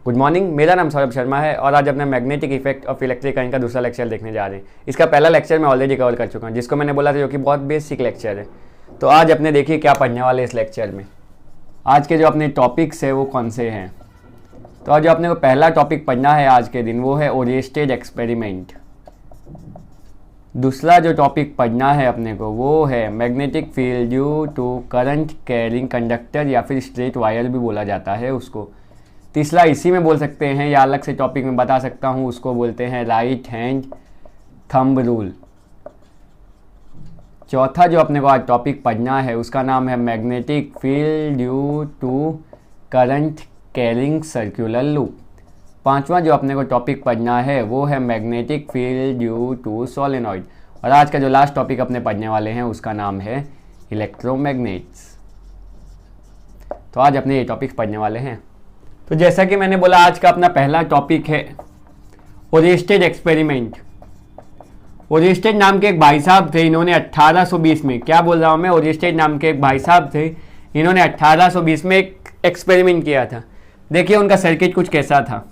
Good morning, मेरा नाम सौरभ शर्मा है और आज अपने magnetic effect of electric current का दूसरा लेक्चर देखने जा रहे हैं। इसका पहला लेक्चर मैं ऑलरेडी कवर कर चुका हूँ, जिसको मैंने बोला था जो कि बहुत बेसिक लेक्चर है। तो आज अपने देखिए क्या पढ़ने वाले इस लेक्चर में। आज के जो अपने टॉपिक्स है वो कौन से हैं। तो आज जो अपने को पहला टॉपिक पढ़ना है आज के दिन वो है ओरिएंटेड एक्सपेरिमेंट। दूसरा जो टॉपिक पढ़ना है अपने को वो है magnetic field due to current carrying conductor या फिर स्ट्रेट वायर भी बोला जाता है उसको। तीसरा इसी में बोल सकते हैं या अलग से टॉपिक में बता सकता हूँ, उसको बोलते हैं राइट हैंड थंब रूल। चौथा जो अपने को आज टॉपिक पढ़ना है उसका नाम है magnetic field due to current carrying circular loop. पांचवा जो अपने को टॉपिक पढ़ना है वो है magnetic field due to solenoid. और आज का जो लास्ट टॉपिक अपने पढ़ने वाले हैं उसका नाम है इलेक्ट्रोमैग्नेट्स। तो आज अपने ये टॉपिक्स पढ़ने वाले हैं। तो जैसा कि मैंने बोला आज का अपना पहला टॉपिक है ओरिएंटेड एक्सपेरिमेंट। ओरिएंटेड नाम के एक भाई साहब थे, इन्होंने 1820 में, क्या बोल रहा हूँ मैं, ओरिएंटेड नाम के एक भाई साहब थे, इन्होंने 1820 में एक एक्सपेरिमेंट किया था। देखिए उनका सर्किट कुछ कैसा था।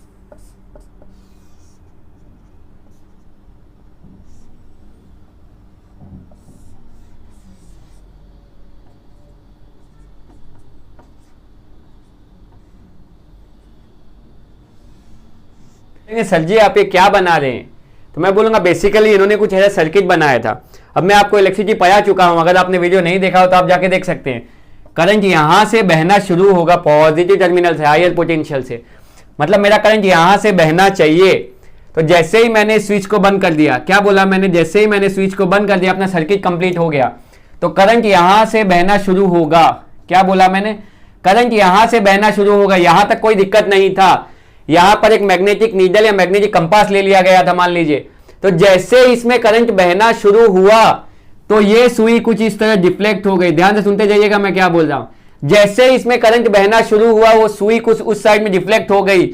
सर जी आप ये क्या बना रहे हैं, तो मैं बोलूँगा बेसिकली इन्होंने कुछ ऐसा सर्किट बनाया था। अब मैं आपको इलेक्ट्रिसिटी पढ़ा चुका हूँ, अगर आपने वीडियो नहीं देखा हो तो आप जाके देख सकते हैं। करंट यहाँ से बहना शुरू होगा पॉजिटिव टर्मिनल से, हायर पोटेंशियल से, मतलब मेरा करंट यहाँ से बहना चाहिए। तो जैसे ही मैंने स्विच को बंद कर दिया, क्या बोला मैंने, जैसे ही मैंने स्विच को बंद कर दिया अपना सर्किट कंप्लीट हो गया। तो करंट यहाँ से बहना शुरू होगा, क्या बोला मैंने, करंट यहाँ से बहना शुरू होगा। यहाँ तक कोई दिक्कत नहीं था, यहां पर एक मैग्नेटिक नीडल या मैग्नेटिक कंपास ले लिया गया था मान लीजिए। तो जैसे इसमें करंट बहना शुरू हुआ तो ये सुई कुछ इस तरह डिफ्लेक्ट हो गई। ध्यान से सुनते जाइएगा मैं क्या बोल रहा हूं। जैसे इसमें करंट बहना शुरू हुआ वो सुई कुछ उस साइड में डिफ्लेक्ट हो गई।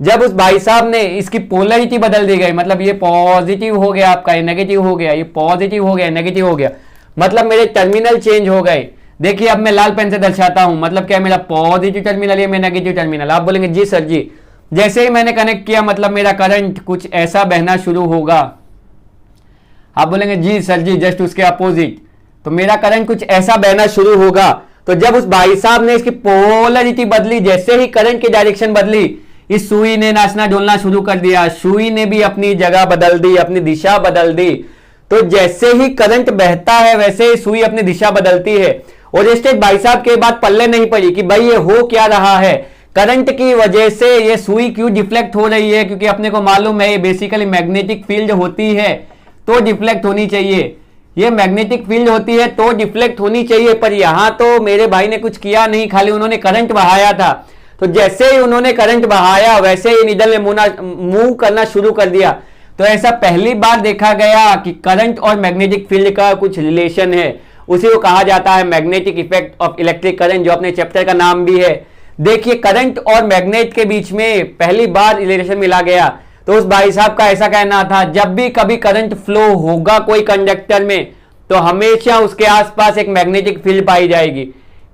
जब उस भाई साहब ने इसकी पोलरिटी बदल दी गई, मतलब ये पॉजिटिव हो गया आपका, ये नेगेटिव हो गया, ये पॉजिटिव हो गया, नेगेटिव हो गया, मतलब मेरे टर्मिनल चेंज हो गए। देखिए अब मैं लाल पेन से दर्शाता हूं, मतलब क्या, मेरा पॉजिटिव टर्मिनल, ये मेरा नेगेटिव टर्मिनल। आप बोलेंगे जी सर जी, जैसे ही मैंने कनेक्ट किया मतलब मेरा करंट कुछ ऐसा बहना शुरू होगा। आप बोलेंगे जी सर जी जस्ट उसके अपोजिट, तो मेरा करंट कुछ ऐसा बहना शुरू होगा। तो जब उस भाई साहब ने इसकी पोलरिटी बदली, जैसे ही करंट की डायरेक्शन बदली, इस सुई ने नाचना डोलना शुरू कर दिया। सुई ने भी अपनी जगह बदल दी, अपनी दिशा बदल दी। तो जैसे ही करंट बहता है वैसे ही सुई अपनी दिशा बदलती है। और इस भाई साहब के बाद पल्ले नहीं पड़ी कि भाई ये हो क्या रहा है, करंट की वजह से ये सुई क्यों डिफ्लेक्ट हो रही है, क्योंकि अपने को मालूम है ये बेसिकली मैग्नेटिक फील्ड होती है तो डिफ्लेक्ट होनी चाहिए। ये मैग्नेटिक फील्ड होती है तो डिफ्लेक्ट होनी चाहिए, पर यहां तो मेरे भाई ने कुछ किया नहीं, खाली उन्होंने करंट बहाया था। तो जैसे ही उन्होंने करंट बहाया वैसे ही नीडल ने मूव करना शुरू कर दिया। तो ऐसा पहली बार देखा गया कि करंट और मैग्नेटिक फील्ड का कुछ रिलेशन है। उसी को कहा जाता है magnetic effect of electric current, जो अपने चैप्टर का नाम भी है। देखिए करंट और मैग्नेट के बीच में पहली बार रिलेशन मिला गया। तो उस भाई साहब का ऐसा कहना था जब भी कभी करंट फ्लो होगा कोई कंडक्टर में तो हमेशा उसके आसपास एक मैग्नेटिक फील्ड पाई जाएगी।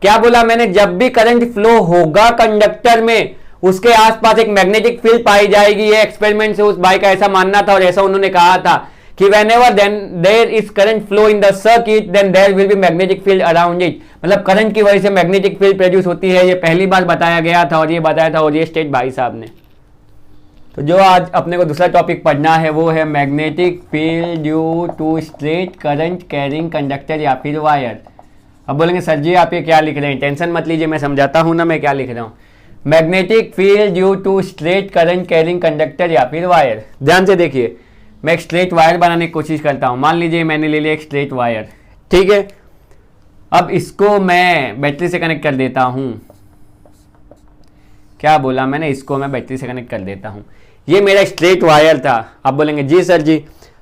क्या बोला मैंने, जब भी करंट फ्लो होगा कंडक्टर में उसके आसपास एक मैग्नेटिक फील्ड पाई जाएगी। ये एक्सपेरिमेंट से उस भाई का ऐसा मानना था और ऐसा उन्होंने कहा था कि whenever then there is current flow in the circuit then there will be magnetic field around it, मतलब करंट की वजह से मैग्नेटिक फील्ड प्रोड्यूस होती है। ये पहली बार बताया गया था और ये बताया था ओरिएंटेड भाई साहब ने। तो जो आज अपने को दूसरा टॉपिक पढ़ना है वो है magnetic field due to straight current carrying conductor या फिर वायर। अब बोलेंगे सर जी आप ये क्या लिख रहे हैं, टेंशन मत लीजिए मैं समझाता हूँ ना मैं क्या लिख रहा हूँ। Magnetic field due to straight current carrying conductor या फिर वायर। ध्यान से देखिए, मैं एक स्ट्रेट वायर बनाने की कोशिश करता हूं। मान लीजिए मैंने ले लिया एक स्ट्रेट वायर, ठीक है। अब इसको मैं बैटरी से कनेक्ट कर देता हूं। क्या बोला मैंने, इसको मैं बैटरी से कनेक्ट कर देता हूं। ये मेरा स्ट्रेट वायर था। आप बोलेंगे जी सर जी,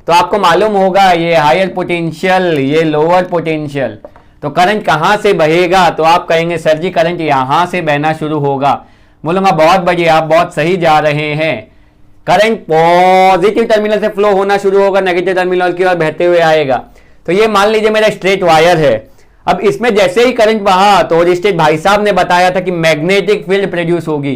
तो आपको मालूम होगा ये हायर पोटेंशियल, ये लोअर पोटेंशियल, तो करंट कहां से बहेगा। तो आप कहेंगे सर जी करंट यहां से बहना शुरू होगा। बोलूंगा बहुत बढ़िया, आप बहुत सही जा रहे हैं। करंट पॉजिटिव टर्मिनल से फ्लो होना शुरू होगा, नेगेटिव टर्मिनल की ओर बहते हुए आएगा। तो ये मान लीजिए मेरा स्ट्रेट वायर है। अब इसमें जैसे ही करंट बहा तो ओरिएंटेड भाई साहब ने बताया था कि मैग्नेटिक फील्ड प्रोड्यूस होगी।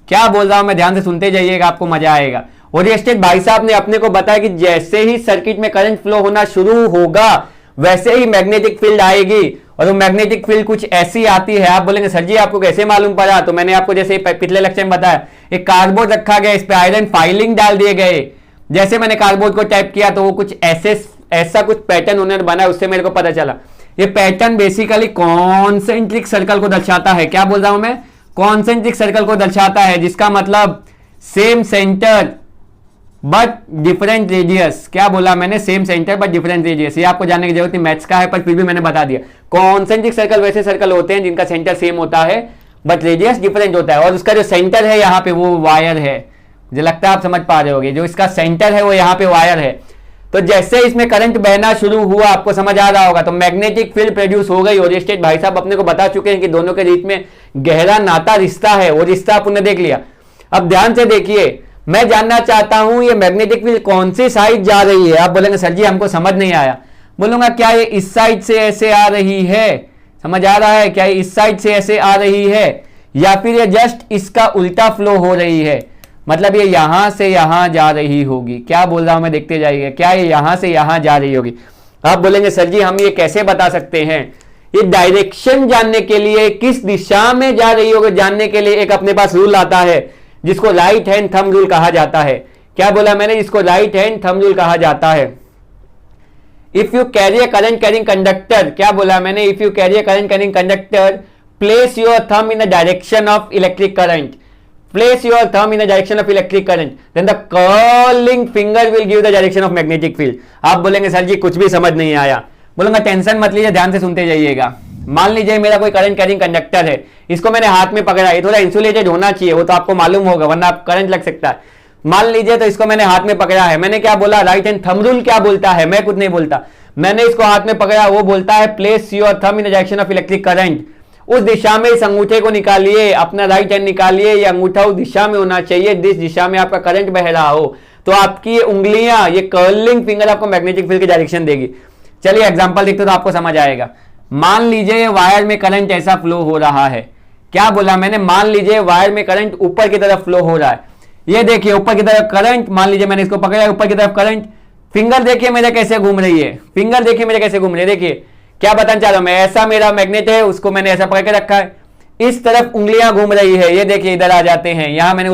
क्या बोल रहा हूं मैं, ध्यान से सुनते जाइएगा, आपको मजा आएगा। और ये स्टेट भाई साहब ने अपने को बताया कि जैसे ही सर्किट में करंट फ्लो होना शुरू होगा वैसे ही मैग्नेटिक फील्ड आएगी, और वो मैग्नेटिक फील्ड कुछ ऐसी आती है। आप बोलेंगे सर जी आपको कैसे मालूम पड़ा? तो मैंने आपको जैसे पिछले लेक्चर में बताया, एक कार्डबोर्ड रखा गया, इस पे आयरन फाइलिंग डाल दिए गए। जैसे मैंने कार्डबोर्ड को टैप किया तो वो कुछ ऐसा कुछ पैटर्न उन्होंने बना, उससे मेरे को पता चला ये पैटर्न बेसिकली कॉन्सेंट्रिक सर्कल को दर्शाता है। क्या बोल रहा हूं मैं? कॉन्सेंट्रिक सर्कल को दर्शाता है, जिसका मतलब same centre but different radius. क्या बोला मैंने? Same centre but different radius. ये आपको जानने की जरूरत नहीं, मैथ्स का है, पर फिर भी मैंने बता दिया। कॉन्सेंट्रिक सर्कल वैसे सर्कल होते हैं जिनका सेंटर सेम होता है बट रेडियस डिफरेंट होता है, और उसका जो सेंटर है यहाँ पे वो वायर है। मुझे लगता है आप समझ पा रहे होगे, जो इसका सेंटर है वो यहाँ पे वायर है। तो जैसे इसमें करंट बहना शुरू हुआ, आपको समझ आ रहा होगा, तो मैग्नेटिक फील्ड प्रोड्यूस हो गई। और ये स्टेट भाई साहब अपने को बता चुके हैं कि दोनों के बीच में गहरा नाता रिश्ता है, वो रिश्ता आपने देख लिया। अब ध्यान से देखिए, मैं जानना चाहता हूं ये मैग्नेटिक फील्ड कौन सी साइड जा रही है। आप बोलेंगे सर जी हमको समझ नहीं आया। बोलूंगा क्या ये इस साइड से ऐसे आ रही है? समझ आ रहा है? क्या ये इस साइड से ऐसे आ रही है, या फिर ये जस्ट इसका उल्टा फ्लो हो रही है? मतलब ये यहां से यहां जा रही होगी। क्या बोल रहा हूं मैं, देखते जाइए। क्या ये यहां से यहां जा रही होगी? आप बोलेंगे सर जी हम ये कैसे बता सकते हैं? ये डायरेक्शन जानने के लिए, किस दिशा में जा रही होगी जानने के लिए एक अपने पास रूल आता है जिसको राइट हैंड थंब रूल कहा जाता है। क्या बोला मैंने? जिसको राइट हैंड थंब रूल कहा जाता है। If you carry a current carrying conductor, क्या बोला मैंने? If you carry a current carrying conductor, place your thumb in the direction of electric current, place your thumb in the direction of electric current, then the curling finger will give the direction of magnetic field। आप बोलेंगे sir जी कुछ भी समझ नहीं आया। बोलूंगा tension मत लीजिए, ध्यान से सुनते जाइएगा। मान लीजिए मेरा कोई करंट कैरिंग कंडक्टर है, इसको मैंने हाथ में पकड़ा, ये थोड़ा इंसुलेटेड होना चाहिए, वो तो आपको मालूम होगा, वरना आप करंट लग सकता है। मान लीजिए तो इसको मैंने हाथ में पकड़ा है, मैंने क्या बोला? राइट हैंड थंब रूल क्या बोलता है? मैं कुछ नहीं बोलता, मैंने इसको हाथ में पकड़ा, वो बोलता है place your thumb in the direction of electric current. उस दिशा में इस अंगूठे को निकालिए, अपना राइट हैंड निकालिए, ये अंगूठा उस दिशा में होना चाहिए जिस दिशा में आपका करंट बह रहा हो। तो आपकी ये उंगलियां, ये कर्लिंग फिंगर आपको मैग्नेटिक फील्ड की डायरेक्शन देगी। चलिए एग्जांपल देखते तो आपको समझ आएगा। मान लीजिए वायर में करंट ऐसा फ्लो हो रहा है। क्या बोला मैंने? मान लीजिए वायर में करंट ऊपर की तरफ फ्लो हो रहा है। ये देखिए ऊपर की तरफ करंट, मान लीजिए मैंने इसको पकड़ा, ऊपर की तरफ करंट। फिंगर देखिए मेरे कैसे घूम रही है, फिंगर देखिए मेरे कैसे घूम रही है। देखिए क्या बताना चाह रहा हूं मैं, ऐसा मेरा मैग्नेट है, उसको मैंने ऐसा पकड़ के रखा है, इस तरफ उंगलियां घूम रही है। ये देखिए इधर आ जाते हैं, यहां मैंने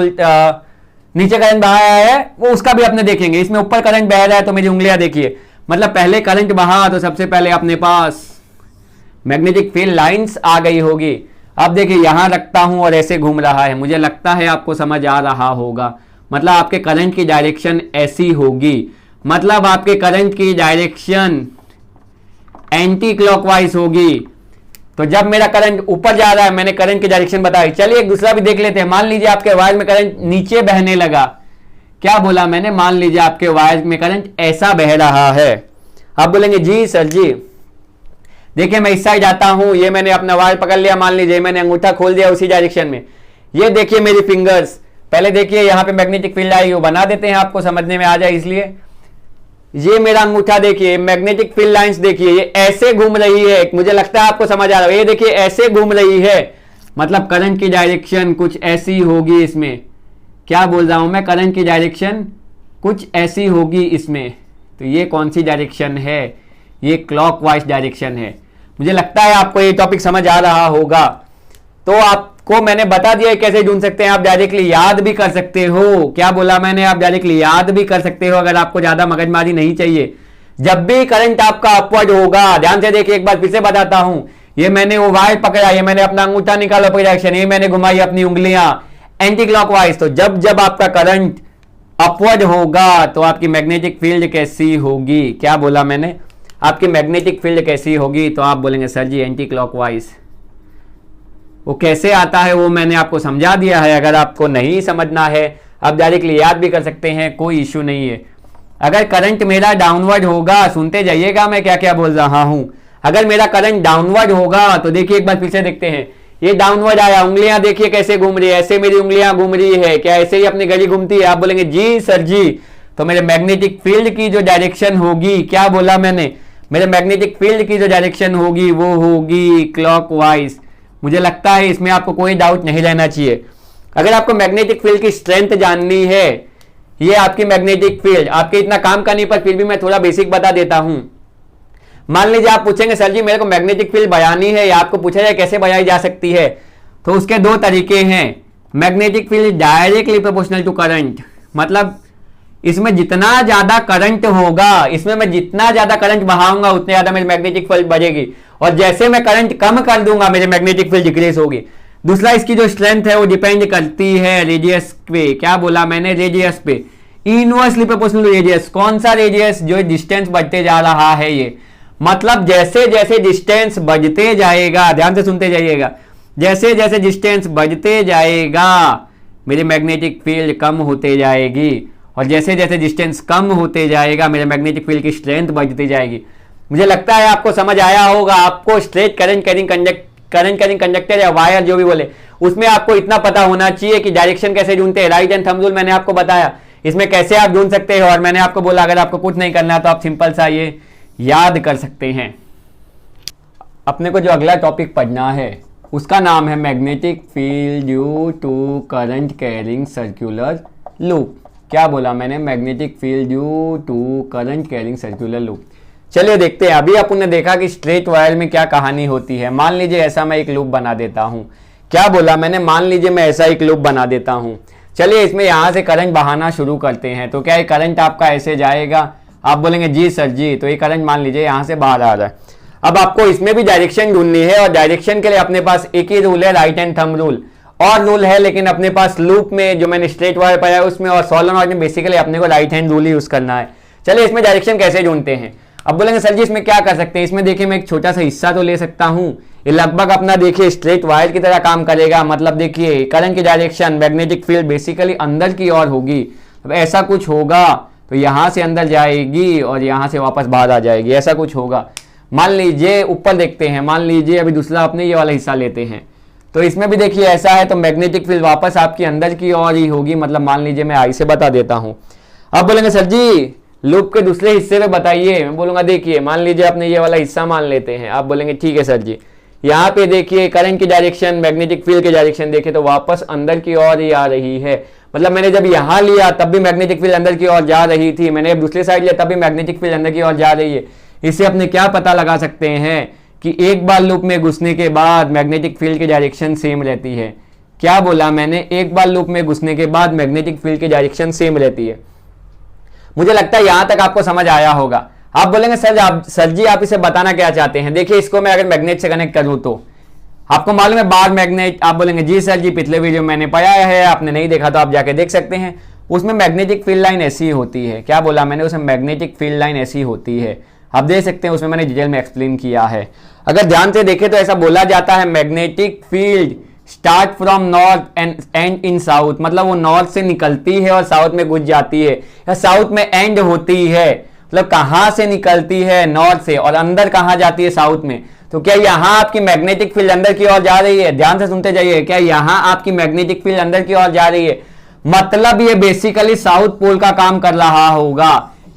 नीचे करंट बहाया है, वो उसका भी अपने देखेंगे। इसमें ऊपर करंट बह रहा है तो मेरी उंगलियां देखिए, मतलब पहले करंट बहा तो सबसे पहले अपने पास मैग्नेटिक फील्ड लाइंस आ गई होगी। अब देखिए यहां रखता हूं और ऐसे घूम रहा है, मुझे लगता है आपको समझ आ रहा होगा। मतलब आपके करंट की डायरेक्शन ऐसी होगी, मतलब आपके करंट की डायरेक्शन एंटी क्लॉकवाइज होगी। तो जब मेरा करंट ऊपर जा रहा है, मैंने करंट की डायरेक्शन बताई। चलिए एक दूसरा भी देख लेते हैं। मान लीजिए आपके वायर में करंट नीचे बहने लगा। क्या बोला मैंने? मान लीजिए आपके वायर में करंट ऐसा बह रहा है। आप बोलेंगे जी सर जी, देखिए मैं इस साइड आता हूं, ये मैंने अपना वायर पकड़ लिया, मान लीजिए मैंने अंगूठा खोल दिया उसी डायरेक्शन में। ये देखिए मेरी फिंगर्स, पहले देखिए यहां पे मैग्नेटिक फील्ड आई, वो बना देते हैं आपको समझने में आ जाए इसलिए। ये मेरा अंगूठा देखिए, मैग्नेटिक फील्ड लाइंस देखिए, ये ऐसे घूम रही है, मुझे लगता है आपको समझ आ रहा है। ये देखिए ऐसे घूम रही है, मतलब करंट की डायरेक्शन कुछ ऐसी होगी इसमें। क्या बोल रहा हूं मैं? करंट की डायरेक्शन कुछ ऐसी होगी इसमें। तो ये कौन सी डायरेक्शन है? ये क्लॉकवाइज डायरेक्शन है। मुझे लगता है आपको ये टॉपिक समझ आ रहा होगा। तो आपको मैंने बता दिया कैसे ढूंढ सकते हैं, आप डायरेक्टली याद भी कर सकते हो। क्या बोला मैंने? आप डायरेक्टली याद भी कर सकते हो अगर आपको ज्यादा मगजमारी नहीं चाहिए। जब भी करंट आपका अपवर्ड होगा, ध्यान से देखिए, एक बार फिर से बताता हूं, ये मैंने वो वायर पकड़ा, ये मैंने अपना अंगूठा निकाला डायरेक्शन, ये मैंने घुमाई अपनी उंगलियां एंटी क्लॉकवाइज। तो जब जब आपका करंट अपवर्ड होगा तो आपकी मैग्नेटिक फील्ड कैसी होगी? क्या बोला मैंने? आपकी मैग्नेटिक फील्ड कैसी होगी? तो आप बोलेंगे सर जी एंटी क्लॉकवाइज। वो कैसे आता है वो मैंने आपको समझा दिया है। अगर आपको नहीं समझना है, आप डायरेक्टली याद भी कर सकते हैं, कोई इश्यू नहीं है। अगर करंट मेरा डाउनवर्ड होगा, सुनते जाइएगा मैं क्या क्या बोल रहा हूं। अगर मेरा करंट डाउनवर्ड होगा तो देखिए एक बार फिर से देखते हैं, ये डाउनवर्ड आया, उंगलियां देखिए कैसे घूम रही है, ऐसे मेरी उंगलियां घूम रही है। क्या ऐसे ही अपनी गली घूमती है? आप बोलेंगे जी सर जी। तो मेरे मैग्नेटिक फील्ड की जो डायरेक्शन होगी, क्या बोला मैंने? मेरे मैग्नेटिक फील्ड की जो डायरेक्शन होगी वो होगी क्लॉकवाइज। मुझे लगता है इसमें आपको कोई डाउट नहीं रहना चाहिए। अगर आपको मैग्नेटिक फील्ड की स्ट्रेंथ जाननी है, ये आपकी मैग्नेटिक फील्ड, आपके इतना काम करने पर फिर भी मैं थोड़ा बेसिक बता देता हूं। मान लीजिए आप पूछेंगे सर जी मेरे को मैग्नेटिक फील्ड बयानी है, या आपको पूछा जाए कैसे बयाई जा सकती है, तो उसके दो तरीके हैं। Magnetic field directly proportional to current, मतलब इसमें जितना ज्यादा करंट होगा, इसमें मैं जितना ज्यादा करंट बहाऊंगा उतने ज्यादा मेरी मैग्नेटिक फील्ड बढ़ेगी, और जैसे मैं करंट कम कर दूंगा मेरी मैग्नेटिक फील्ड डिक्रीज होगी। दूसरा, इसकी जो स्ट्रेंथ है वो डिपेंड करती है रेडियस पे। क्या बोला मैंने? रेडियस पे, इनवर्सली प्रोपोर्शनल टू रेडियस। कौन सा रेडियस? जो डिस्टेंस बढ़ते जा रहा है ये, मतलब जैसे जैसे डिस्टेंस बढ़ते जाएगा, ध्यान से सुनते जाइएगा, जैसे जैसे डिस्टेंस बढ़ते जाएगा मेरी मैग्नेटिक फील्ड कम होते जाएगी, और जैसे जैसे डिस्टेंस कम होते जाएगा मेरे मैग्नेटिक फील्ड की स्ट्रेंथ बढ़ती जाएगी। मुझे लगता है आपको समझ आया होगा। आपको स्ट्रेट करंट कैरिंग कंडक्टर या वायर जो भी बोले, उसमें आपको इतना पता होना चाहिए कि डायरेक्शन कैसे ढूंढते हैं। राइट एंड थंब रूल मैंने आपको बताया, इसमें कैसे आप ढूंढ सकते हो, और मैंने आपको बोला अगर आपको कुछ नहीं करना है तो आप सिंपल सा ये याद कर सकते हैं। अपने को जो अगला टॉपिक पढ़ना है उसका नाम है magnetic field due to current carrying circular loop. क्या बोला मैंने? Magnetic field due to current carrying circular loop. चलिए देखते हैं। अभी अपन ने देखा कि स्ट्रेट वायर में क्या कहानी होती है। मान लीजिए ऐसा मैं एक लूप बना देता हूं। क्या बोला मैंने? मान लीजिए मैं ऐसा एक लूप बना देता हूं। चलिए इसमें यहां से करंट बहाना शुरू करते हैं। तो क्या ये करंट आपका ऐसे जाएगा? आप बोलेंगे जी सर जी, तो ये करंट मान लीजिए यहां से बाहर आ रहा है। अब आपको इसमें भी डायरेक्शन ढूंढनी है, और डायरेक्शन के लिए अपने पास एक ही रूल है, राइट हैंड थंब रूल। और रूल है लेकिन अपने पास लूप में जो मैंने स्ट्रेट वायर पाया उसमें, और सोलेनॉइड में बेसिकली अपने को राइट हैंड रूल ही यूज करना है। चलिए इसमें डायरेक्शन कैसे ढूंढते हैं। अब बोलेंगे सर जी इसमें क्या कर सकते हैं। इसमें देखिए मैं एक छोटा सा हिस्सा तो ले सकता हूं, ये लगभग अपना देखिए स्ट्रेट वायर की तरह काम करेगा। मतलब देखिए करंट की डायरेक्शन, मैग्नेटिक फील्ड बेसिकली अंदर की ओर होगी। तो ऐसा कुछ होगा, तो यहां से अंदर जाएगी और यहां से वापस बाहर आ जाएगी, ऐसा कुछ होगा। मान लीजिए ऊपर देखते हैं, मान लीजिए अभी दूसरा अपने ये वाला हिस्सा लेते हैं, तो इसमें भी देखिए ऐसा है। तो मैग्नेटिक फील्ड वापस आपकी अंदर की ओर ही होगी। मतलब मान लीजिए मैं आई से बता देता हूं। अब बोलेंगे सर जी लूप के दूसरे हिस्से में बताइए। मैं बोलूंगा देखिए मान लीजिए अपने ये वाला हिस्सा मान लेते हैं। आप बोलेंगे ठीक है सर जी। यहाँ पे देखिए करंट की डायरेक्शन, मैग्नेटिक फील्ड की डायरेक्शन देखिए तो वापस अंदर की ओर ही आ रही है। मतलब मैंने जब यहाँ लिया तब भी मैग्नेटिक फील्ड अंदर की ओर जा रही थी, मैंने दूसरी साइड लिया तब भी मैग्नेटिक फील्ड अंदर की ओर जा रही है। इससे अपने क्या पता लगा सकते हैं कि एक बार लूप में घुसने के बाद मैग्नेटिक फील्ड की डायरेक्शन सेम रहती है। क्या बोला मैंने? एक बार लूप में घुसने के बाद मैग्नेटिक फील्ड की डायरेक्शन सेम रहती है। मुझे लगता है यहां तक आपको समझ आया होगा। आप बोलेंगे सर जी आप इसे बताना क्या चाहते हैं। देखिए इसको मैं अगर मैग्नेट से कनेक्ट करूं तो आपको मालूम है बार मैग्नेट। आप बोलेंगे जी सर जी पिछले वीडियो मैंने पढ़ाया है, आपने नहीं देखा तो आप जाके देख सकते हैं। उसमें मैग्नेटिक फील्ड लाइन ऐसी होती है। क्या बोला मैंने? उसमें मैग्नेटिक फील्ड लाइन ऐसी होती है, आप देख सकते हैं, उसमें मैंने डिटेल में एक्सप्लेन किया है। अगर ध्यान से देखें तो ऐसा बोला जाता है magnetic field start from north and in south. मतलब वो नॉर्थ से निकलती है और साउथ में घुस जाती है, या साउथ में एंड होती है। मतलब कहां से निकलती है? नॉर्थ से, और अंदर कहां जाती है? साउथ में। तो क्या यहां आपकी मैग्नेटिक फील्ड अंदर की ओर जा रही है? ध्यान से सुनते जाइए। क्या यहां आपकी मैग्नेटिक फील्ड अंदर की ओर जा रही है? मतलब ये बेसिकली साउथ पोल का काम कर रहा होगा।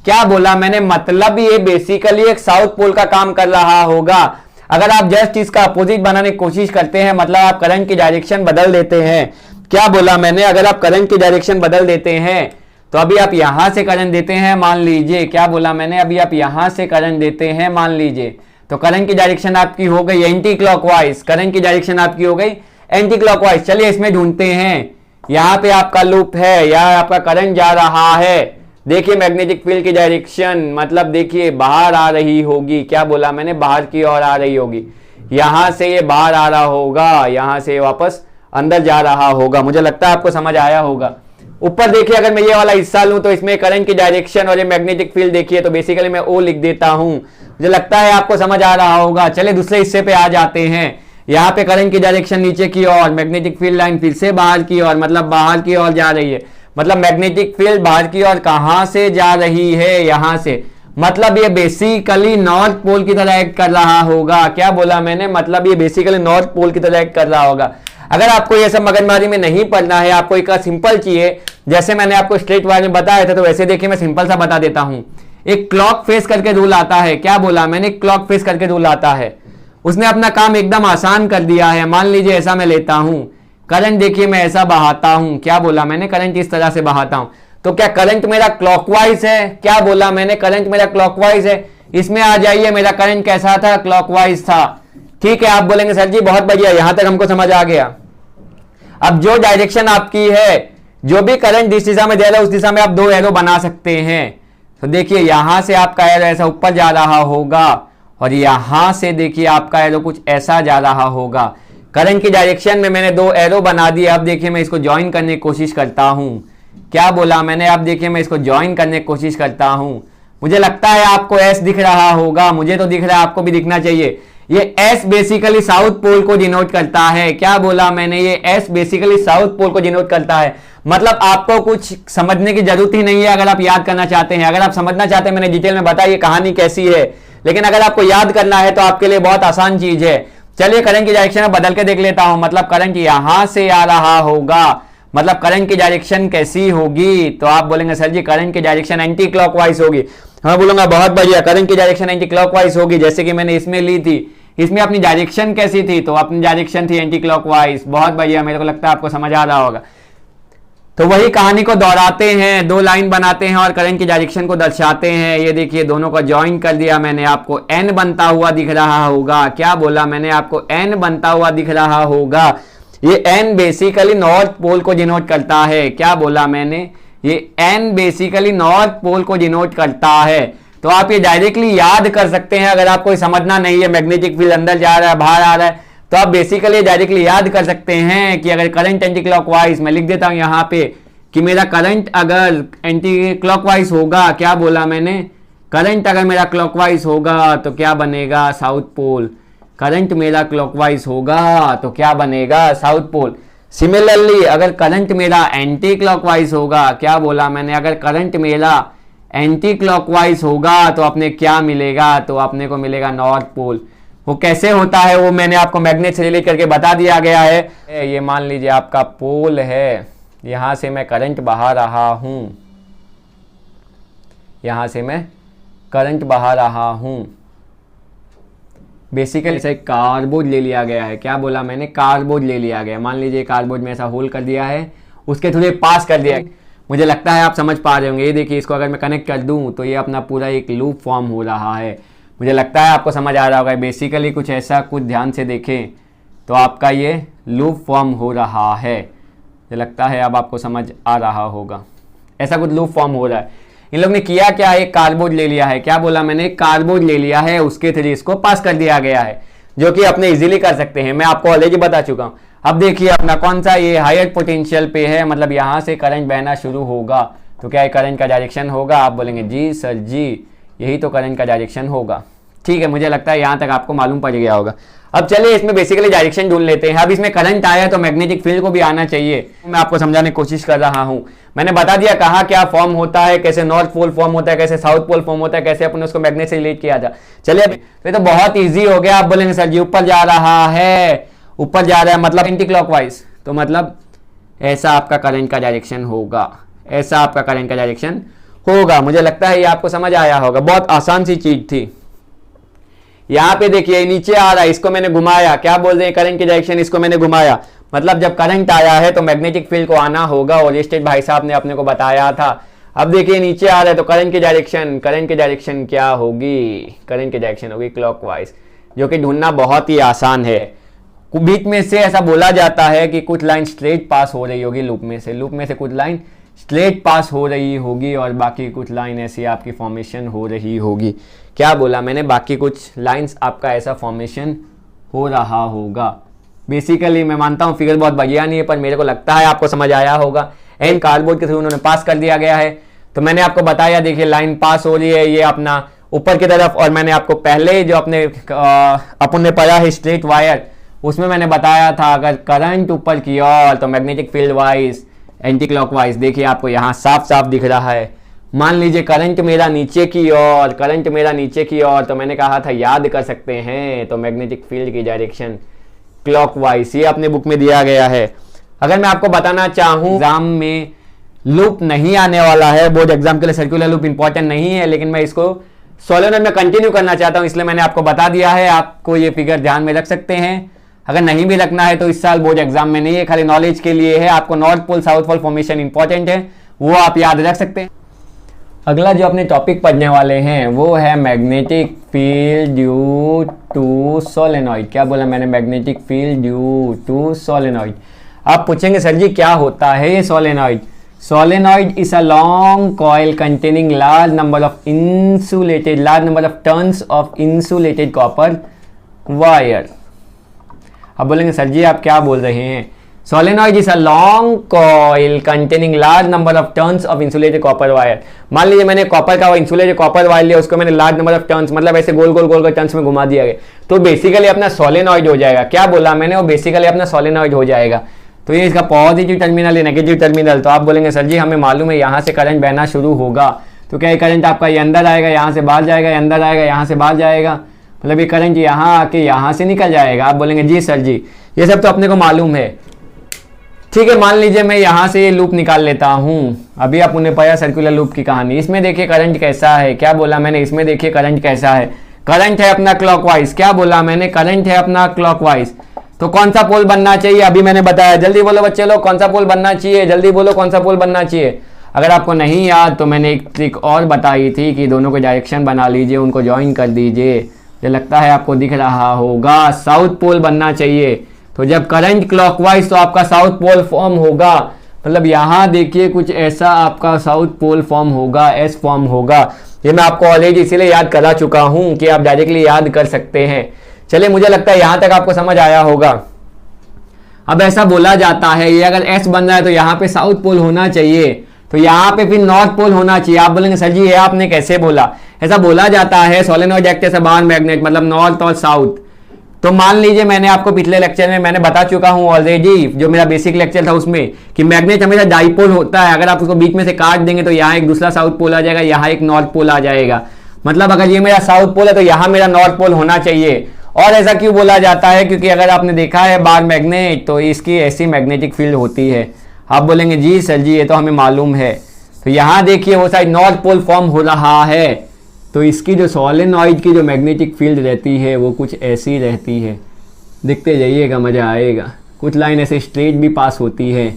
क्या बोला मैंने? मतलब ये बेसिकली एक साउथ पोल का काम कर रहा होगा। अगर आप जस्ट इसका अपोजिट बनाने की कोशिश करते हैं, मतलब आप करंट की डायरेक्शन बदल देते हैं। क्या बोला मैंने? अगर आप करंट की डायरेक्शन बदल देते हैं तो अभी आप यहां से करंट देते हैं मान लीजिए। क्या बोला मैंने? अभी आप यहां से करंट देते हैं मान लीजिए, तो करंट की डायरेक्शन आपकी हो गई एंटी क्लॉकवाइज। करंट की डायरेक्शन आपकी हो गई एंटी क्लॉकवाइज। चलिए इसमें ढूंढते हैं। यहां पे आपका लूप है, या आपका करंट जा रहा है। देखिए मैग्नेटिक फील्ड की डायरेक्शन, मतलब देखिए बाहर आ रही होगी। क्या बोला मैंने? बाहर की ओर आ रही होगी। यहां से ये बाहर आ रहा होगा, यहां से वापस अंदर जा रहा होगा। मुझे लगता है आपको समझ आया होगा। ऊपर देखिए अगर मैं ये वाला हिस्सा लूं तो इसमें करंट की डायरेक्शन और ये मैग्नेटिक फील्ड देखिए, तो बेसिकली मैं ओ लिख देता हूं। मुझे लगता है आपको समझ आ रहा होगा। चलिए दूसरे हिस्से पे आ जाते हैं। यहाँ पे करंट की डायरेक्शन नीचे की ओर, मैग्नेटिक फील्ड लाइन फिर से बाहर की ओर, मतलब बाहर की ओर जा रही है। मतलब मैग्नेटिक फील्ड बाहर की ओर कहां से जा रही है? यहां से। मतलब ये बेसिकली नॉर्थ पोल की तरह एक्ट कर रहा होगा। क्या बोला मैंने? मतलब ये बेसिकली नॉर्थ पोल की तरह एक्ट कर रहा होगा। अगर आपको ये सब मगजमारी में नहीं पढ़ना है, आपको एक सिंपल चाहिए, जैसे मैंने आपको स्ट्रेट वायर में बताया था, तो वैसे देखिए मैं सिंपल सा बता देता हूं। एक क्लॉक फेस करके रूल आता है। क्या बोला मैंने? क्लॉक फेस करके रूल आता है। उसने अपना काम एकदम आसान कर दिया है। मान लीजिए ऐसा मैं लेता हूं करंट देखिए मैं ऐसा बहाता हूं, क्या बोला मैंने, करंट इस तरह से बहाता हूं, तो क्या करंट मेरा क्लॉकवाइज है, क्या बोला मैंने, करंट मेरा क्लॉकवाइज है। इसमें आ जाइए, मेरा करंट कैसा था, क्लॉकवाइज था। ठीक है, आप बोलेंगे सर जी बहुत बढ़िया, यहां तक हमको समझ आ गया। अब जो डायरेक्शन आपकी है, जो भी करंट जिस दिशा में दे रहा है उस दिशा में आप दो एरो बना सकते हैं। तो देखिए यहां से आपका एरो ऐसा ऊपर जा रहा होगा और यहां से देखिए आपका एरो कुछ ऐसा जा रहा होगा। करंट की डायरेक्शन में मैंने दो एरो बना दिए। अब देखिए मैं इसको ज्वाइन करने की कोशिश करता हूं, क्या बोला मैंने, अब देखिए मैं इसको ज्वाइन करने की कोशिश करता हूं। मुझे लगता है आपको एस दिख रहा होगा, मुझे तो दिख रहा है, आपको भी दिखना चाहिए। ये एस बेसिकली साउथ पोल को डिनोट करता है, क्या बोला मैंने, ये एस बेसिकली साउथ पोल को डिनोट करता है। मतलब आपको कुछ समझने की जरूरत ही नहीं है अगर आप याद करना चाहते हैं। अगर आप समझना चाहते हैं, मैंने डिटेल में बताया ये कहानी कैसी है, लेकिन अगर आपको याद करना है तो आपके लिए बहुत आसान चीज है। चलिए करंट की डायरेक्शन में बदल के देख लेता हूं। मतलब करंट यहां से आ रहा होगा, मतलब करंट की डायरेक्शन कैसी होगी, तो आप बोलेंगे सर जी करंट की डायरेक्शन एंटी क्लॉकवाइज होगी। मैं बोलूंगा बहुत बढ़िया, करंट की डायरेक्शन एंटी क्लॉकवाइज होगी, जैसे कि मैंने इसमें ली थी। इसमें अपनी डायरेक्शन कैसी थी, तो अपनी डायरेक्शन थी एंटी क्लॉकवाइज। बहुत बढ़िया, मेरे को लगता है आपको समझ आ रहा होगा। तो वही कहानी को दोहराते हैं, दो लाइन बनाते हैं और करंट की डायरेक्शन को दर्शाते हैं। ये देखिए दोनों को ज्वाइन कर दिया मैंने, आपको एन बनता हुआ दिख रहा होगा, क्या बोला मैंने, आपको एन बनता हुआ दिख रहा होगा। ये एन बेसिकली नॉर्थ पोल को डिनोट करता है, क्या बोला मैंने, ये एन बेसिकली नॉर्थ पोल को डिनोट करता है। तो आप ये डायरेक्टली याद कर सकते हैं। अगर आपको समझना नहीं है मैग्नेटिक फील्ड अंदर जा रहा है बाहर आ रहा है, तो आप बेसिकली डायरेक्टली याद कर सकते हैं कि अगर करंट एंटी क्लॉकवाइज, मैं लिख देता हूं यहां पे कि मेरा करंट अगर एंटी क्लॉकवाइज होगा, क्या बोला मैंने, करंट अगर मेरा क्लॉकवाइज होगा तो क्या बनेगा, साउथ पोल। करंट मेरा क्लॉकवाइज होगा तो क्या बनेगा, साउथ पोल। सिमिलरली अगर करंट मेरा एंटी क्लॉकवाइज होगा, क्या बोला मैंने, अगर करंट मेरा एंटी क्लॉकवाइज होगा तो अपने क्या मिलेगा, तो अपने को मिलेगा नॉर्थ पोल। वो कैसे होता है वो मैंने आपको मैग्नेट से रिलेट करके बता दिया गया है। ये मान लीजिए आपका पोल है, यहां से मैं करंट बहा रहा हूं, यहां से मैं करंट बहा रहा हूं। बेसिकली इसे कार्डबोर्ड ले लिया गया है, क्या बोला मैंने, कार्डबोर्ड ले लिया गया। मान लीजिए कार्डबोर्ड में ऐसा होल कर दिया है, उसके थ्रू पास कर दिया। मुझे लगता है आप समझ पा रहे होंगे। ये देखिए इसको अगर मैं कनेक्ट कर दूं तो ये अपना पूरा एक लूप फॉर्म हो रहा है। मुझे लगता है आपको समझ आ रहा होगा। बेसिकली कुछ ऐसा, कुछ ध्यान से देखें तो आपका ये लूप फॉर्म हो रहा है। मुझे लगता है अब आपको समझ आ रहा होगा, ऐसा कुछ लूप फॉर्म हो रहा है। इन लोग ने किया क्या, एक कार्डबोर्ड ले लिया है, क्या बोला मैंने, कार्डबोर्ड ले लिया है, उसके थ्रू इसको पास कर दिया गया है, जो कि अपने इजीली कर सकते हैं। मैं आपको ऑलरेडी बता चुका हूं। अब देखिए अपना कौन सा, ये हायर पोटेंशियल पे है, मतलब यहां से करंट बहना शुरू होगा तो क्या ये करंट का डायरेक्शन होगा। आप बोलेंगे जी सर जी यही तो करंट का डायरेक्शन होगा। ठीक है, मुझे लगता है यहां तक आपको मालूम पड़ गया होगा। अब चलिए इसमें बेसिकली डायरेक्शन ढूंढ लेते हैं। अब इसमें करंट आया तो मैग्नेटिक फील्ड को भी आना चाहिए। मैं आपको समझाने की कोशिश कर रहा हूं। मैंने बता दिया कहाँ क्या फॉर्म होता है, कैसे नॉर्थ पोल फॉर्म होता है, कैसे साउथ पोल फॉर्म होता है, कैसे अपने उसको मैग्नेट से रिलेट किया था। चलिए अब तो बहुत ईजी हो गया। आप बोलेंगे सर जी ऊपर जा रहा है, ऊपर जा रहा है मतलब एंटी क्लॉकवाइज, तो मतलब ऐसा आपका करंट का डायरेक्शन होगा, ऐसा आपका करंट का डायरेक्शन होगा। मुझे लगता है ये आपको समझ आया होगा। बहुत आसान सी चीज थी। यहां पे देखिए नीचे आ रहा है, इसको मैंने घुमाया, क्या बोल रहे हैं करंट की डायरेक्शन, इसको मैंने घुमाया, मतलब जब करंट आया है तो मैग्नेटिक फील्ड को आना होगा। और स्टेट भाई साहब ने अपने को बताया था। अब देखिए नीचे आ रहा है तो करंट की डायरेक्शन क्या होगी, करंट की डायरेक्शन होगी क्लॉकवाइज, जो कि ढूंढना बहुत ही आसान है। बीच में से ऐसा बोला जाता है कि कुछ लाइन स्ट्रेट पास हो रही होगी लूप में से कुछ लाइन स्ट्रेट पास हो रही होगी और बाकी कुछ लाइन ऐसी आपकी फॉर्मेशन हो रही होगी। क्या बोला मैंने, बाकी कुछ लाइंस आपका ऐसा फॉर्मेशन हो रहा होगा। बेसिकली मैं मानता हूँ फिगर बहुत बढ़िया नहीं है, पर मेरे को लगता है आपको समझ आया होगा। एंड कार्डबोर्ड के थ्रू उन्होंने पास कर दिया गया है। तो मैंने आपको बताया, देखिए लाइन पास हो रही है ये अपना ऊपर की तरफ। और मैंने आपको पहले जो अपन ने पढ़ा है स्ट्रेट वायर, उसमें मैंने बताया था अगर करंट ऊपर की ओर तो magnetic field wise anti clockwise. देखिए आपको यहाँ साफ साफ दिख रहा है। मान लीजिए करंट मेरा नीचे की ओर, तो मैंने कहा था याद कर सकते हैं, तो मैग्नेटिक फील्ड की डायरेक्शन क्लॉकवाइज, ये अपने बुक में दिया गया है। अगर मैं आपको बताना चाहूँ, एग्जाम में लूप नहीं आने वाला है, बोर्ड एग्जाम के लिए सर्कुलर लूप इंपॉर्टेंट नहीं है, लेकिन मैं इसको सोलेनॉइड में कंटिन्यू करना चाहता हूँ, इसलिए मैंने आपको बता दिया है। आपको ये फिगर ध्यान में रख सकते हैं। अगर नहीं भी रखना है तो इस साल बोर्ड एग्जाम में नहीं है, खाली नॉलेज के लिए है। आपको north pole south pole formation important है, वो आप याद रख सकते हैं। अगला जो अपने टॉपिक पढ़ने वाले हैं वो है magnetic field due to solenoid. क्या बोला मैंने? Magnetic field due to solenoid. आप पूछेंगे सर जी क्या होता है ये solenoid? Solenoid is a long coil containing large number of turns of insulated copper wire. अब बोलेंगे सर जी आप क्या बोल रहे हैं? Solenoid is a long coil containing large number of turns of insulated copper wire. मान लीजिए मैंने कॉपर का इंसुलेटेड कॉपर वायर लिया, उसको मैंने लार्ज नंबर ऑफ टर्न्स मतलब ऐसे गोल गोल गोल गोल टर्न्स में घुमा दिया गया, तो बेसिकली अपना सोलेनॉइड हो जाएगा। क्या बोला मैंने? वो बेसिकली अपना सोलेनॉइड हो जाएगा। तो ये इसका पॉजिटिव टर्मिनल है, नेगेटिव टर्मिनल। तो आप बोलेंगे सर जी हमें मालूम है यहाँ से करंट बहना शुरू होगा, तो क्या ये करंट आपका ये अंदर आएगा, यहाँ से बाहर जाएगा, अंदर आएगा, यहाँ से बाहर जाएगा, मतलब ये करंट यहाँ आके यहाँ से निकल जाएगा। आप बोलेंगे जी सर जी ये सब तो अपने को मालूम है। ठीक है, मान लीजिए मैं यहाँ से ये लूप निकाल लेता हूँ। अभी आप उन्हें पढ़ा सर्कुलर लूप की कहानी। इसमें देखिए करंट कैसा है। क्या बोला मैंने? इसमें देखिए करंट कैसा है। करंट है अपना क्लॉकवाइज। क्या बोला मैंने? करंट है अपना क्लॉकवाइज। तो कौन सा पोल बनना चाहिए? अभी मैंने बताया। जल्दी बोलो बच्चे लोग, कौन सा पोल बनना चाहिए? जल्दी बोलो कौन सा पोल बनना चाहिए। अगर आपको नहीं याद तो मैंने एक ट्रिक और बताई थी कि दोनों को डायरेक्शन बना लीजिए, उनको ज्वाइन कर दीजिए। मुझे लगता है आपको दिख रहा होगा, साउथ पोल बनना चाहिए। तो जब करंट क्लॉकवाइज तो आपका साउथ पोल फॉर्म होगा, मतलब यहाँ देखिए कुछ ऐसा आपका साउथ पोल फॉर्म होगा, एस फॉर्म होगा। ये मैं आपको ऑलरेडी इसीलिए याद करा चुका हूँ कि आप डायरेक्टली याद कर सकते हैं। चलिए मुझे लगता है यहाँ तक आपको समझ आया होगा। अब ऐसा बोला जाता है ये अगर एस बन रहा है तो यहाँ पे साउथ पोल होना चाहिए, तो यहाँ पे फिर नॉर्थ पोल होना चाहिए। आप बोलेंगे सर जी ये आपने कैसे बोला? ऐसा बोला जाता है solenoid act as a bar magnet, मतलब नॉर्थ और साउथ। तो मान लीजिए मैंने आपको पिछले लेक्चर में मैंने बता चुका हूं ऑलरेडी, जो मेरा बेसिक लेक्चर था उसमें, कि मैग्नेट हमेशा डाइपोल होता है। अगर आप उसको बीच में से काट देंगे तो यहाँ एक दूसरा साउथ पोल आ जाएगा, यहाँ एक नॉर्थ पोल आ जाएगा। मतलब अगर ये मेरा साउथ पोल है तो यहाँ मेरा नॉर्थ पोल होना चाहिए। और ऐसा क्यों बोला जाता है? क्योंकि अगर आपने देखा है बार मैग्नेट तो इसकी ऐसी मैग्नेटिक फील्ड होती है। आप बोलेंगे जी सर जी ये तो हमें मालूम है। तो यहाँ देखिए वो साइड नॉर्थ पोल फॉर्म हो रहा है, तो इसकी जो सोलेनॉइड की जो मैग्नेटिक फील्ड रहती है वो कुछ ऐसी रहती है। देखते जाइएगा, मज़ा आएगा। कुछ लाइन ऐसे स्ट्रेट भी पास होती है,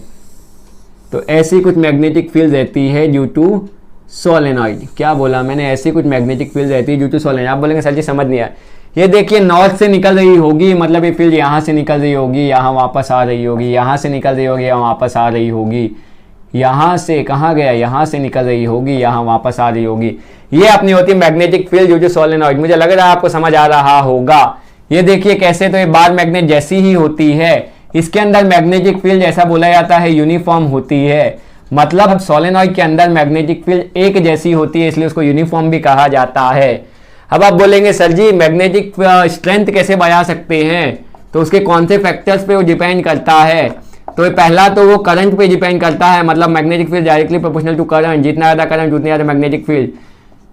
तो ऐसी कुछ मैग्नेटिक फील्ड रहती है ड्यू टू सोलेनॉइड। क्या बोला मैंने? ऐसी कुछ मैग्नेटिक फील्ड रहती है ड्यू टू सोलेनॉइड। आप बोलेंगे सर जी समझ नहीं आया। ये देखिए नॉर्थ से निकल रही होगी, मतलब ये फील्ड यहाँ से निकल रही होगी, यहाँ वापस आ रही होगी, यहाँ से निकल रही होगी, यहाँ वापस आ रही होगी, यहाँ से कहाँ गया, यहाँ से निकल रही होगी, यहाँ वापस आ रही होगी। ये अपनी होती है magnetic field due to solenoid. मुझे लग रहा है आपको समझ आ रहा होगा। ये देखिए कैसे, तो ये बार मैग्नेट जैसी ही होती है। इसके अंदर मैग्नेटिक फील्ड ऐसा बोला जाता है यूनिफॉर्म होती है, मतलब सोलेनॉइड के अंदर मैग्नेटिक फील्ड एक जैसी होती है, इसलिए उसको यूनिफॉर्म भी कहा जाता है। अब आप बोलेंगे सर जी मैग्नेटिक स्ट्रेंथ कैसे बढ़ा सकते हैं? तो उसके कौन से फैक्टर्स पे वो डिपेंड करता है? तो पहला तो वो करंट पे डिपेंड करता है, मतलब magnetic field directly proportional to current, जितना ज़्यादा करंट उतनी ज़्यादा मैग्नेटिक फील्ड।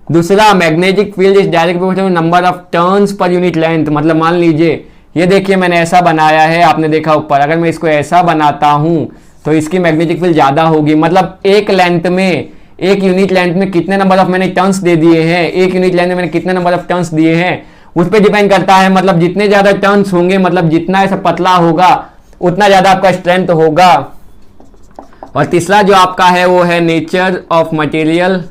दूसरा magnetic field is direct proportional number of turns per unit length, मतलब मान लीजिए ये देखिए मैंने ऐसा बनाया है, आपने देखा ऊपर, अगर मैं इसको ऐसा बनाता हूँ तो इसकी मैग्नेटिक फील्ड ज़्यादा होगी। मतलब एक लेंथ में, एक यूनिट लेंथ में कितने नंबर ऑफ मैंने टर्न्स दे दिए हैं, एक यूनिट लेंथ में मैंने कितने नंबर ऑफ टर्न्स दिए हैं, उस पर डिपेंड करता है। मतलब जितने ज़्यादा टर्न्स होंगे, मतलब जितना ऐसा पतला होगा उतना ज़्यादा आपका स्ट्रेंथ होगा। और तीसरा जो आपका है वो है नेचर ऑफ मटेरियल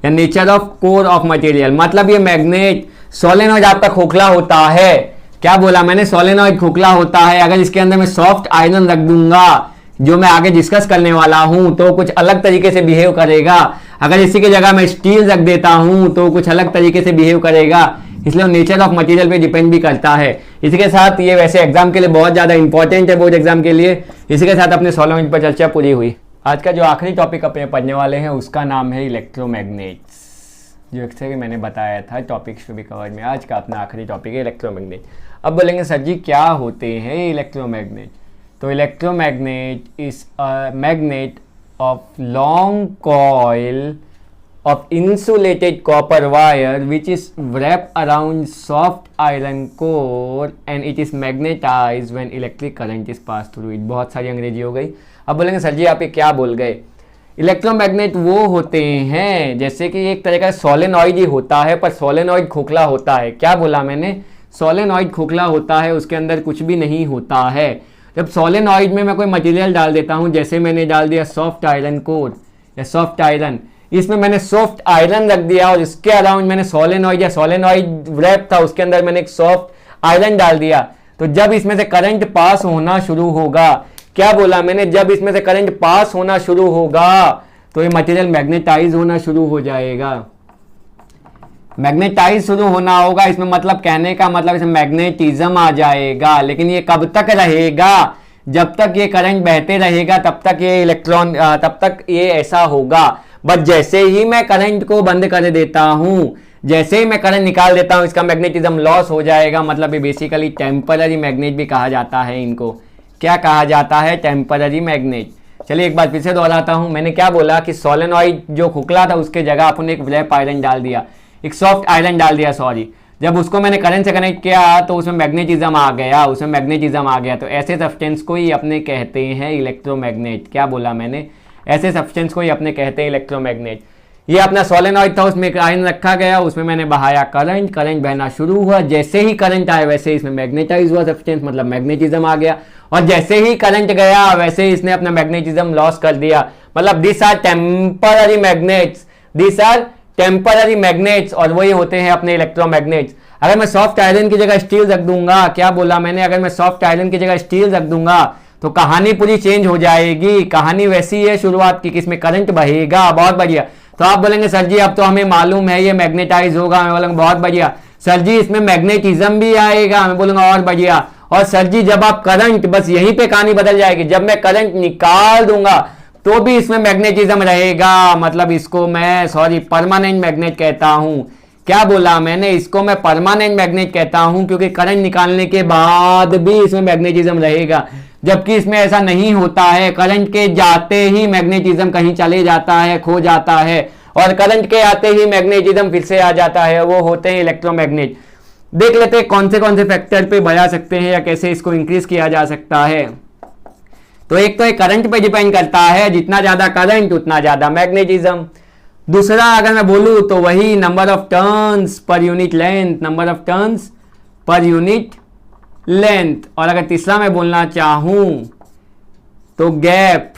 या nature of core of material, मतलब ये मैग्नेट सोलेनॉइड आपका खोखला होता है। क्या बोला मैंने? सोलेनॉइड खोखला होता है। अगर इसके अंदर मैं सॉफ्ट आयरन रख दूंगा, जो मैं आगे डिस्कस करने वाला हूं, तो कुछ अलग तरीके से बिहेव करेगा। अगर इसी की जगह मैं स्टील रख देता हूं तो कुछ अलग तरीके से बिहेव करेगा। इसलिए नेचर ऑफ मटेरियल पे डिपेंड भी करता है। इसी के साथ ये वैसे एग्जाम के लिए बहुत ज़्यादा इंपॉर्टेंट है, बोर्ड एग्जाम के लिए। इसी के साथ अपने सोलेनॉइड पर चर्चा पूरी हुई। आज का जो आखिरी टॉपिक अपने पढ़ने वाले हैं उसका नाम है इलेक्ट्रोमैग्नेट्स, जो जैसे कि मैंने बताया था टॉपिक्स टू बी कवर्ड में। आज का अपना आखिरी टॉपिक है इलेक्ट्रोमैग्नेट। अब बोलेंगे सर जी क्या होते हैं इलेक्ट्रोमैग्नेट? तो electromagnet is a magnet of long coil of insulated copper wire which is wrapped around soft iron core and it is magnetized when electric current is passed through it। बहुत सारी अंग्रेजी हो गई। अब बोलेंगे सर जी आप ये क्या बोल गए? इलेक्ट्रोमैग्नेट वो होते हैं जैसे कि एक तरह का सोलेनॉइड ही होता है, पर सोलेनॉइड खोखला होता है। क्या बोला मैंने? सोलेनॉइड खोखला होता है, उसके अंदर कुछ भी नहीं होता है। जब सोलेनॉइड में मैं कोई मटेरियल डाल देता हूं, जैसे मैंने डाल दिया सॉफ्ट आयरन कोर या सॉफ्ट आयरन, इसमें मैंने सॉफ्ट आयरन रख दिया और इसके अराउंड मैंने सोलेनॉइड या सोलेनॉइड रैप था उसके अंदर मैंने एक सॉफ्ट आयरन डाल दिया, तो जब इसमें से करंट पास होना शुरू होगा, क्या बोला मैंने, जब इसमें से करंट पास होना शुरू होगा तो ये मटेरियल मैग्नेटाइज होना शुरू हो जाएगा। मैग्नेटाइज शुरू होना होगा, इसमें मतलब कहने का मतलब इसमें मैग्नेटिज्म आ जाएगा। लेकिन ये कब तक रहेगा, जब तक ये करंट बहते रहेगा तब तक ये इलेक्ट्रॉन, तब तक ये ऐसा होगा। बट जैसे ही मैं करंट को बंद कर देता हूं, जैसे ही मैं करंट निकाल देता हूं, इसका मैग्नेटिज्म लॉस हो जाएगा। मतलब ये बेसिकली टेम्पररी मैग्नेट भी कहा जाता है इनको। क्या कहा जाता है, टेम्पररी मैग्नेट। चलिए एक बार फिर से दोहराता हूं, मैंने क्या बोला कि सोलेनॉइड जो खोखला था उसके जगह अपन एक रैप आयरन डाल दिया, एक सॉफ्ट आयरन डाल दिया, सॉरी। जब उसको मैंने करंट से कनेक्ट किया तो उसमें मैग्नेटिज्म आ गया, उसमें मैग्नेटिज्म आ गया। तो ऐसे सब्सटेंस को ही अपने कहते हैं इलेक्ट्रोमैग्नेट। क्या बोला मैंने, ऐसे सब्सटेंस को ही अपने कहते हैं इलेक्ट्रोमैग्नेट। ये अपना सोलेनॉइड था, उसमें एक आयरन रखा गया, उसमें मैंने बहाया करंट, करंट बहना शुरू हुआ। जैसे ही करंट आया वैसे इसमें मैग्नेटाइज हुआ सब्सटेंस, मतलब मैग्नेटिज्म आ गया। और जैसे ही करंट गया वैसे ही इसने अपना मैग्नेटिज्म लॉस कर दिया। मतलब this are temporary magnets, this are temporary magnets, और वही होते हैं अपने इलेक्ट्रोमैग्नेट्स। अगर मैं सॉफ्ट आयरन की जगह स्टील रख दूंगा, क्या बोला मैंने, अगर मैं सॉफ्ट आयरन की जगह स्टील रख दूंगा तो कहानी पूरी चेंज हो जाएगी। कहानी वैसी है शुरुआत की, किसमें करंट बहेगा, बहुत बढ़िया। तो आप बोलेंगे सर जी अब तो हमें मालूम है ये मैग्नेटाइज होगा, मैं बोलूंगा बहुत बढ़िया। सर जी इसमें मैग्नेटिज्म भी आएगा, मैं बोलूंगा और बढ़िया। और सर जी जब आप करंट, बस यहीं पे कहानी बदल जाएगी, जब मैं करंट निकाल दूंगा तो भी इसमें मैग्नेटिज्म रहेगा। मतलब इसको मैं परमानेंट मैग्नेट कहता हूं। क्या बोला मैंने, इसको मैं परमानेंट मैग्नेट कहता हूं क्योंकि करंट निकालने के बाद भी इसमें मैग्नेटिज्म रहेगा। जबकि इसमें ऐसा नहीं होता है, करंट के जाते ही मैग्नेटिज्म कहीं चले जाता है, खो जाता है, और करंट के आते ही मैग्नेटिज्म फिर से आ जाता है। वो होते हैं इलेक्ट्रोमैग्नेट। देख लेते हैं कौन से फैक्टर पे बढ़ा सकते हैं या कैसे इसको इंक्रीज किया जा सकता है। तो एक तो करंट पे डिपेंड करता है, जितना ज्यादा करंट उतना ज्यादा मैग्नेटिज्म। दूसरा अगर मैं बोलूं तो वही number of turns per unit length, number of turns per unit length. और अगर तीसरा मैं बोलना चाहूं तो gap,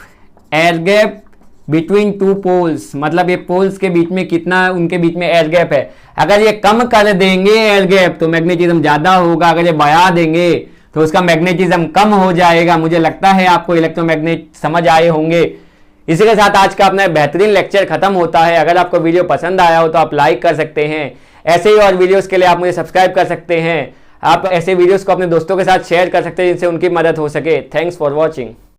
air gap between two poles, मतलब ये पोल्स के बीच में कितना उनके बीच में एयर गैप है। अगर ये कम कर देंगे एयर गैप तो मैग्नेटिज्म ज्यादा होगा, अगर ये बढ़ा देंगे तो उसका मैग्नेटिज्म कम हो जाएगा। मुझे लगता है आपको इलेक्ट्रोमैग्नेट समझ आए होंगे। इसी के साथ आज का अपना बेहतरीन लेक्चर खत्म होता है। अगर आपको वीडियो पसंद आया हो तो आप लाइक कर सकते हैं। ऐसे ही और वीडियोस के लिए आप मुझे सब्सक्राइब कर सकते हैं। आप ऐसे वीडियोस को अपने दोस्तों के साथ शेयर कर सकते हैं जिनसे उनकी मदद हो सके। Thanks for watching.